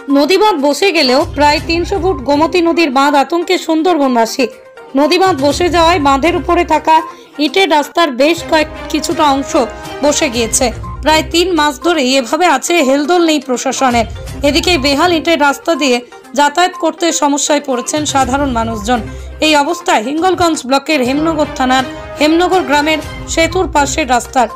নদীবাঁধ বসে গেলেও প্রায় 300 ফুট গোমতী নদীর বাঁধ আতঙ্কে সুন্দরবনবাসী। নদীবাঁধ বসে যাওয়ায় বাঁধের উপরে থাকা ইটের রাস্তার বেশ কিছুটা অংশ বসে গিয়েছে। প্রায় 3 মাস ধরে এভাবে আছে, হেলদোল নেই প্রশাসনের। এদিকে বেহাল ইটের রাস্তা দিয়ে যাতায়াত করতে সমস্যায় পড়েছেন সাধারণ মানুষজন। এই অবস্থায় হিঙ্গলগঞ্জ ব্লকের হেমনগর থানার হেমনগর গ্রামের সেতুর পাশের রাস্তার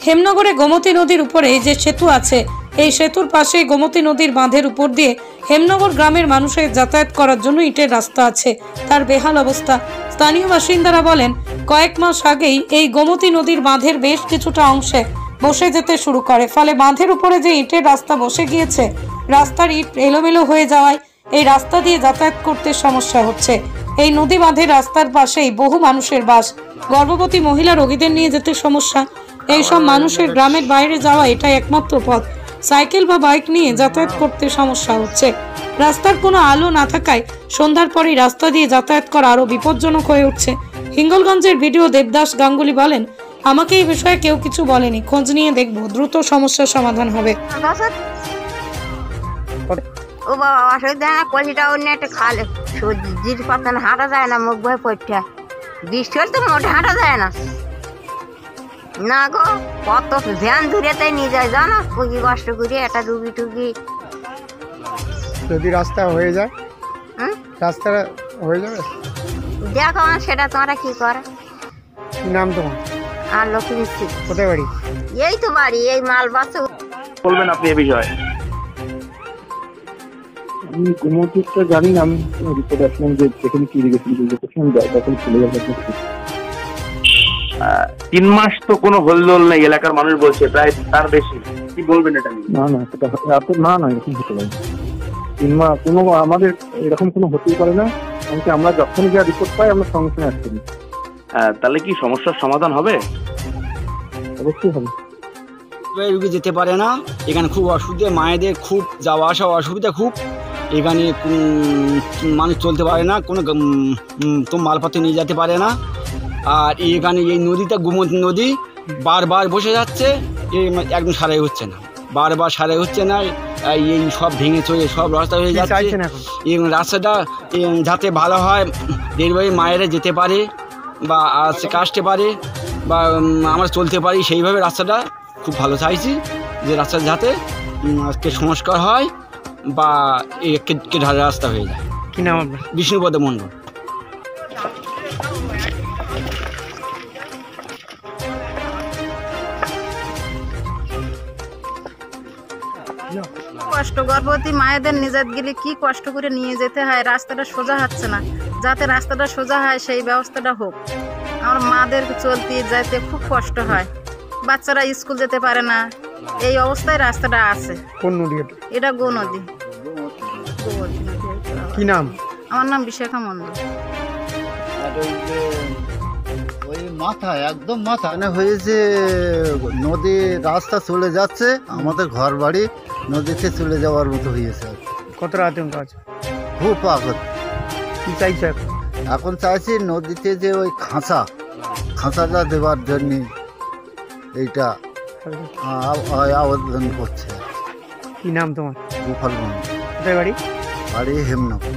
হেমনগরে গোমতী নদীর উপরে যে সেতু আছে, এই সেতুর পাশে গোমতী নদীর বাঁধের উপর দিয়ে হেমনগর গ্রামের মানুষের যাতায়াত করার জন্য ইটের রাস্তা আছে, তার বেহাল অবস্থা। স্থানীয় বাসিন্দারা বলেন, কয়েক মাস আগেই এই গোমতী নদীর বাঁধের বেশ কিছুটা অংশে বসে যেতে শুরু করে, ফলে বাঁধের উপরে যে ইটের রাস্তা বসে গিয়েছে, রাস্তার ইট এলোমেলো হয়ে যাওয়ায় এই রাস্তা দিয়ে যাতায়াত করতে সমস্যা হচ্ছে। এই নদী বাঁধের রাস্তার পাশেই বহু মানুষের বাস। গর্ভবতী মহিলা রোগীদের নিয়ে যেতে সমস্যা। এইসব মানুষের গ্রামের বাইরে যাওয়া এটাই একমাত্র পথ। সাইকেল বা বাইক নিয়ে যাতায়াত করতে সমস্যা হচ্ছে। রাস্তার কোনো আলো না থাকায় সন্ধ্যার পরেই রাস্তা দিয়ে যাতায়াত করা আরো বিপজ্জনক হয়ে উঠছে। হিঙ্গলগঞ্জের ভিডিও দেবদাস গাঙ্গুলি বলেন, আমাকে এই বিষয়ে কেউ কিছু বলেনি, খোঁজ নিয়ে দেখব, দ্রুত সমস্যার সমাধান হবে। ও বাবা, অসুবিধা না, কলসিটা অন্য একটা খালে সবজির পাতা হাঁটা যায় না, মুখ ভয় পড়তে। বৃষ্টি হলে তো মোটে হাঁটা যায় না। না গো, কত ভ্যান ধরে তাই নিয়ে যায়, জানো কি কষ্ট করে একটা রুগী টুগি। যদি রাস্তা হয়ে যায়, রাস্তা হয়ে যাবে, দেখো সেটা তোমরা কি করে। কি নাম তোমার? আর লক্ষ্মী মিস্ত্রি। কোথায় বাড়ি? এই তো বাড়ি, এই মাল বাসে। বলবেন আপনি এ বিষয়ে? আমি গোমতীটা জানি না, আমি রিপোর্ট আসলাম যে যেখানে কি ইরিগেশন তখন চলে যাবে। 3 মাস তো কোনো হলদোল নেই, এলাকার মানুষ বলছে প্রায় তার বেশি। কি বলবেন এটা নিয়ে? না না এরকম হতে পারে 3 মাস কোনো আমাদের এরকম কোনো হতেই পারে না। আমরা যখনই যা রিপোর্ট পাই আমরা সঙ্গে সঙ্গে আসতে দিই। তাহলে কি সমস্যার সমাধান হবে? অবশ্যই হবে। রুগী যেতে পারে না, এখানে খুব অসুবিধা, মায়েদের খুব যাওয়া আসা অসুবিধা খুব। এখানে মানুষ চলতে পারে না, কোনো তো মালপত্র নিয়ে যেতে পারে না। আর এখানে এই নদীটা গোমতী নদী বারবার বসে যাচ্ছে, একদম সারাই হচ্ছে না, বারবার সারাই হচ্ছে না। এই সব ভেঙে চলে সব রাস্তা হয়ে যাচ্ছে। এই রাস্তাটা যাতে ভালো হয়, ডেলিভারি মায়েরা যেতে পারে বা আসতে পারে বা আমরা চলতে পারি, সেইভাবে রাস্তাটা খুব ভালো চাইছি, যে রাস্তাটা যাতে আজকে সংস্কার হয় বা একটু ঢালা রাস্তা হয়ে যায়। কি নাম আপনার? বিষ্ণুপদ মণ্ডল। কষ্ট, গর্ভবতী মায়েদের নিজের গেলে কি কষ্ট করে নিয়ে যেতে হয়, রাস্তাটা সোজা হচ্ছে না। যাতে রাস্তাটা সোজা হয় সেই ব্যবস্থাটা হোক। আমার মাদের চলতে যেতে খুব কষ্ট হয়, বাচ্চারা স্কুল যেতে পারে না, এই অবস্থায় রাস্তাটা আছে। কোন নদী এটা? গো নদী। কি নাম? আমার নাম বিশাখা মণ্ডল। ওই মাথায় একদম মাথা হয়েছে, নদী রাস্তা চলে যাচ্ছে, আমাদের ঘর বাড়ি নদীতে চলে যাওয়ার মতো হয়েছে। কতটা আতঙ্ক আছে? খুব আগত। কি চাইছে এখন? এখন চাইছি নদীতে যে ওই খাঁচাটা দেওয়ার জন্য এইটা আবেদন করছে। কি নাম তোমার? গোপাল মন্ডল। কোথায় বাড়ি? বাড়ি হেমনগর।